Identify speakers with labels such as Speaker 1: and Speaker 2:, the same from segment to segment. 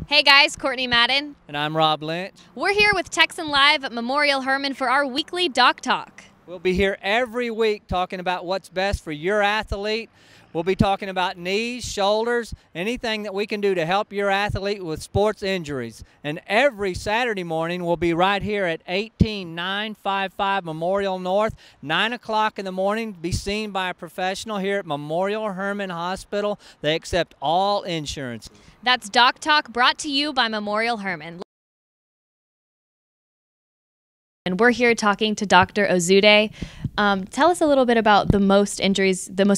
Speaker 1: Hey guys, Courtney Madden.
Speaker 2: And I'm Rob Lynch.
Speaker 1: We're here with Texan Live at Memorial Hermann for our weekly Doc Talk.
Speaker 2: We'll be here every week talking about what's best for your athlete. We'll be talking about knees, shoulders, anything that we can do to help your athlete with sports injuries. And every Saturday morning, we'll be right here at 18955 Memorial North, 9 o'clock in the morning. Be seen by a professional here at Memorial Hermann Hospital. They accept all insurance.
Speaker 1: That's Doc Talk, brought to you by Memorial Hermann. And we're here talking to Dr. Ozoude. Tell us a little bit about the most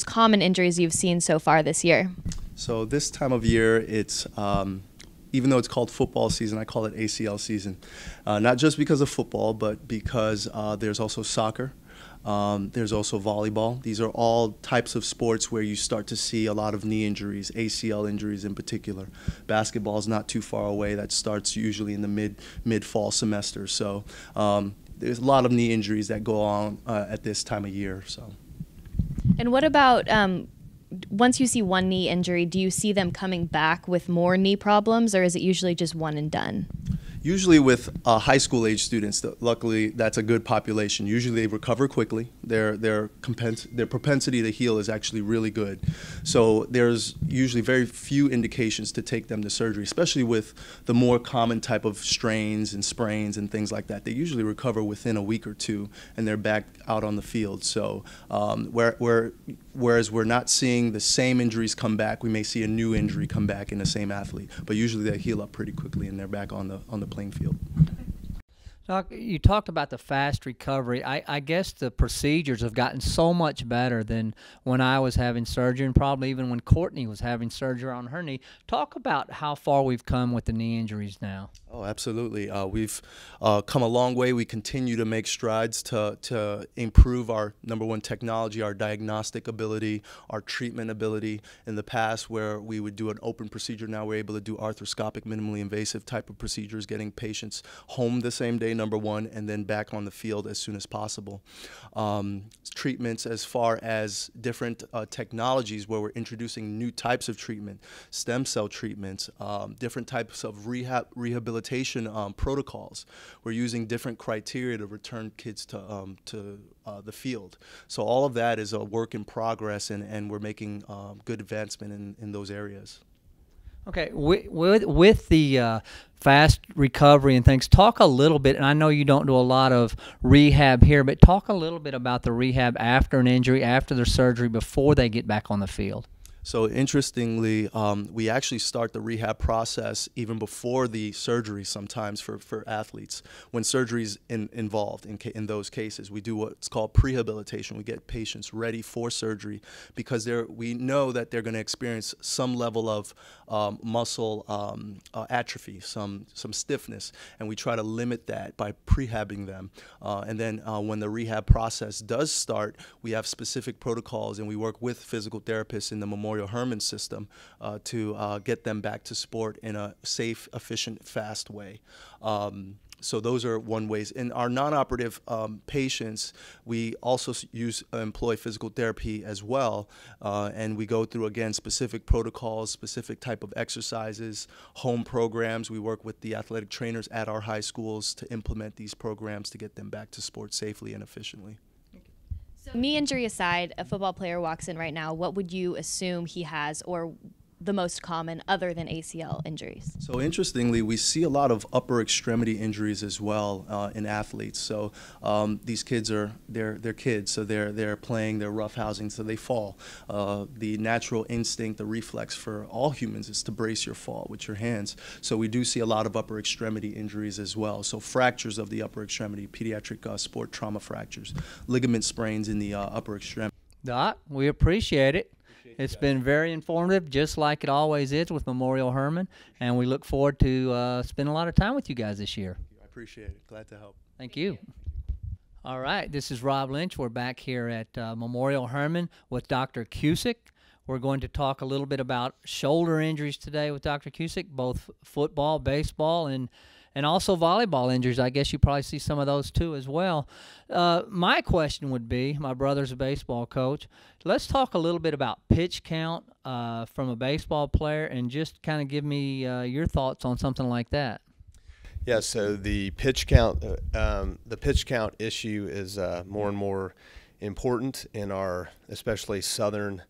Speaker 1: common injuries you've seen so far this year.
Speaker 3: So this time of year, it's even though it's called football season, I call it ACL season. Not just because of football, but because there's also soccer. There's also volleyball. These are all types of sports where you start to see a lot of knee injuries, ACL injuries in particular. Basketball is not too far away. That starts usually in the mid-fall semester. So there's a lot of knee injuries that go on at this time of year. So. And
Speaker 1: what about once you see one knee injury, do you see them coming back with more knee problems, or is it usually just one and done?
Speaker 3: Usually with high school age students, luckily that's a good population. Usually they recover quickly. Their propensity to heal is actually really good. So there's usually very few indications to take them to surgery, especially with the more common type of strains and sprains and things like that. They usually recover within a week or two and they're back out on the field. So whereas we're not seeing the same injuries come back, we may see a new injury come back in the same athlete. But usually they heal up pretty quickly and they're back on the playing field.
Speaker 2: Doc, you talked about the fast recovery. I guess the procedures have gotten so much better than when I was having surgery, and probably even when Courtney was having surgery on her knee. Talk about how far we've come with the knee injuries now.
Speaker 3: Oh, absolutely. We've come a long way. We continue to make strides to improve our, number one, technology, our diagnostic ability, our treatment ability. In the past, where we would do an open procedure, now we're able to do arthroscopic, minimally invasive type of procedures, getting patients home the same day, number one, and then back on the field as soon as possible. Treatments as far as different technologies where we're introducing new types of treatment, stem cell treatments, different types of rehabilitation protocols. We're using different criteria to return kids to the field. So all of that is a work in progress, and we're making good advancement in those areas.
Speaker 2: Okay, with the fast recovery and things, talk a little bit, and I know you don't do a lot of rehab here, but talk a little bit about the rehab after an injury, after their surgery, before they get back on the field.
Speaker 3: So interestingly, we actually start the rehab process even before the surgery sometimes for athletes. When surgery's involved in those cases, we do what's called prehabilitation. We get patients ready for surgery because we know that they're going to experience some level of muscle atrophy, some stiffness, and we try to limit that by prehabbing them. And then when the rehab process does start, we have specific protocols, and we work with physical therapists in the Memorial Hermann system to get them back to sport in a safe, efficient, fast way. So those are one ways. In our non-operative patients, we also employ physical therapy as well, and we go through, again, specific protocols, specific type of exercises, home programs. We work with the athletic trainers at our high schools to implement these programs to get them back to sport safely and efficiently.
Speaker 1: So knee injury aside, a football player walks in right now, what would you assume he has, or the most common other than ACL injuries?
Speaker 3: So interestingly, we see a lot of upper extremity injuries as well in athletes. So these kids they're kids, so they're playing, they're roughhousing, so they fall. The natural instinct, the reflex for all humans is to brace your fall with your hands. So we do see a lot of upper extremity injuries as well. So fractures of the upper extremity, pediatric sport trauma fractures, ligament sprains in the upper extremity.
Speaker 2: Doc, we appreciate it. It's been very informative, just like it always is with Memorial Hermann, and we look forward to spending a lot of time with you guys this year.
Speaker 3: I appreciate it. Glad to help.
Speaker 2: Thank you. All right, this is Rob Lynch. We're back here at Memorial Hermann with Dr. Cusick. We're going to talk a little bit about shoulder injuries today with Dr. Cusick, both football, baseball, and and also volleyball injuries. I guess you probably see some of those too as well. My question would be, my brother's a baseball coach. Let's talk a little bit about pitch count from a baseball player, and just kind of give me your thoughts on something like that.
Speaker 4: Yeah, so the pitch count issue is more and more important in our, especially southern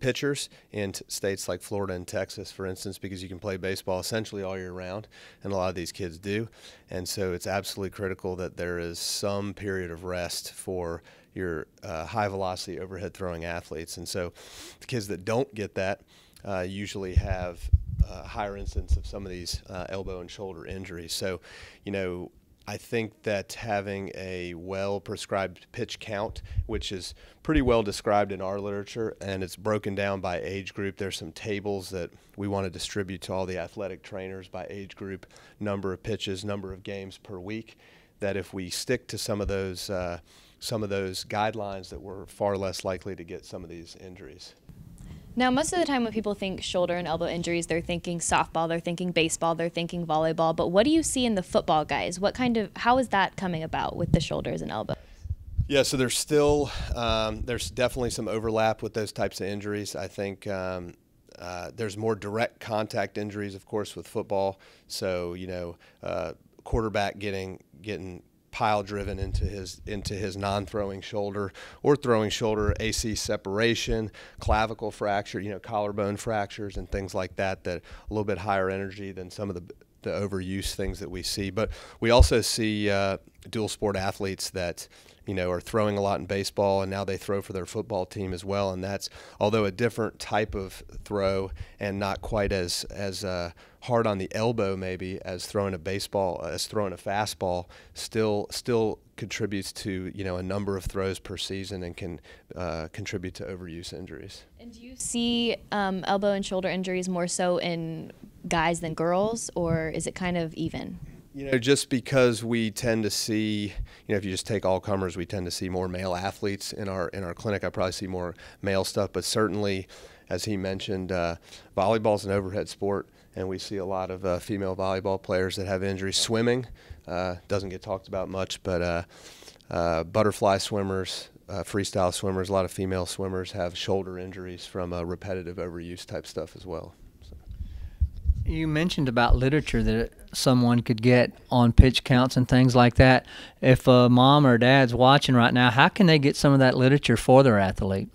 Speaker 4: pitchers in states like Florida and Texas, for instance, because you can play baseball essentially all year round, and a lot of these kids do. And so it's absolutely critical that there is some period of rest for your high-velocity overhead throwing athletes. And so the kids that don't get that usually have higher incidence of some of these elbow and shoulder injuries. So, you know, I think that having a well-prescribed pitch count, which is pretty well described in our literature, and it's broken down by age group. There's some tables that we want to distribute to all the athletic trainers by age group, number of pitches, number of games per week, that if we stick to some of those guidelines, that we're far less likely to get some of these injuries.
Speaker 1: Now, most of the time when people think shoulder and elbow injuries, they're thinking softball, they're thinking baseball, they're thinking volleyball. But what do you see in the football guys? How is that coming about with the shoulders and elbows?
Speaker 4: Yeah, so there's still, there's definitely some overlap with those types of injuries. I think there's more direct contact injuries, of course, with football. So, you know, quarterback getting pile driven into his non-throwing shoulder or throwing shoulder, AC separation, clavicle fracture, you know, collarbone fractures and things like that, that a little bit higher energy than some of the overuse things that we see. But we also see dual sport athletes that, you know, are throwing a lot in baseball, and now they throw for their football team as well. And that's, although a different type of throw and not quite as hard on the elbow maybe as throwing a fastball, still contributes to, you know, a number of throws per season and can contribute to overuse injuries.
Speaker 1: And do you see elbow and shoulder injuries more so in guys than girls, or is it kind of even?
Speaker 4: You know, just because we tend to see, you know, if you just take all comers, we tend to see more male athletes in our clinic. I probably see more male stuff, but certainly, as he mentioned, volleyball's an overhead sport, and we see a lot of female volleyball players that have injuries. Swimming doesn't get talked about much, but butterfly swimmers, freestyle swimmers, a lot of female swimmers have shoulder injuries from repetitive overuse type stuff as well.
Speaker 2: You mentioned about literature that someone could get on pitch counts and things like that. If a mom or dad's watching right now, how can they get some of that literature for their athlete?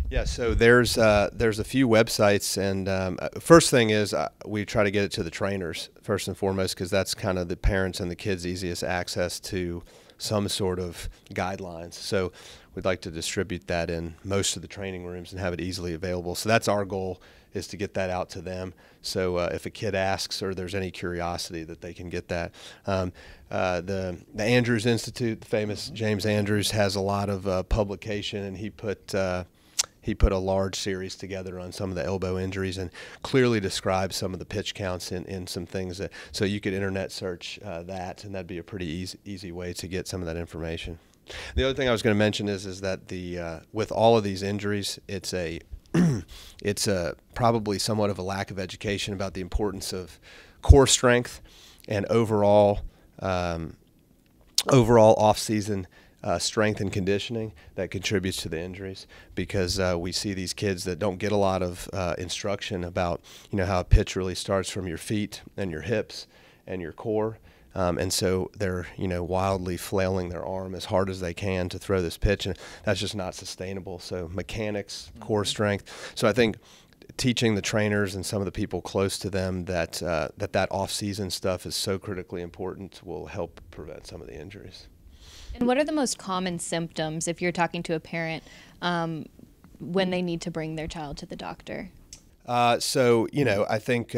Speaker 4: Yeah, so there's a few websites, and first thing is we try to get it to the trainers first and foremost, because that's kind of the parents and the kids' easiest access to some sort of guidelines. So we'd like to distribute that in most of the training rooms and have it easily available. So that's our goal, is to get that out to them. So if a kid asks or there's any curiosity, that they can get that. The Andrews Institute, the famous James Andrews, has a lot of publication, and he put a large series together on some of the elbow injuries and clearly describes some of the pitch counts in some things that, so you could internet search that, and that'd be a pretty easy way to get some of that information. The other thing I was going to mention is that with all of these injuries, it's probably somewhat of a lack of education about the importance of core strength and overall off-season strength and conditioning that contributes to the injuries, because we see these kids that don't get a lot of instruction about, you know, how a pitch really starts from your feet and your hips and your core. And so they're, you know, wildly flailing their arm as hard as they can to throw this pitch, and that's just not sustainable. So mechanics, core strength. So I think teaching the trainers and some of the people close to them that off-season stuff is so critically important will help prevent some of the injuries.
Speaker 1: And what are the most common symptoms if you're talking to a parent when they need to bring their child to the doctor?
Speaker 4: So, you know, I think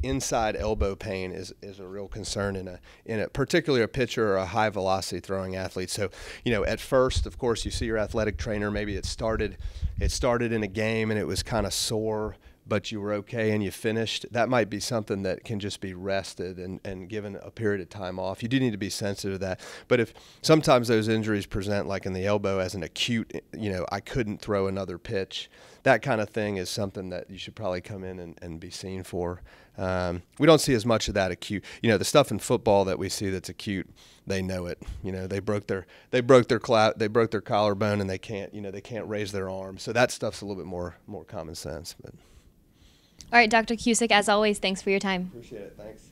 Speaker 4: inside elbow pain is a real concern in a particularly a pitcher or a high velocity throwing athlete. So, you know, at first, of course, you see your athletic trainer, maybe it started in a game and it was kind of sore, but you were okay and you finished, that might be something that can just be rested and given a period of time off. You do need to be sensitive to that. But if sometimes those injuries present like in the elbow as an acute, I couldn't throw another pitch, that kind of thing is something that you should probably come in and be seen for. We don't see as much of that acute. The stuff in football that we see that's acute, they know it. They broke their collarbone and they can't raise their arm. So that stuff's a little bit more common sense. But
Speaker 1: All right, Dr. Cusick, as always, thanks for your time.
Speaker 4: Appreciate it. Thanks.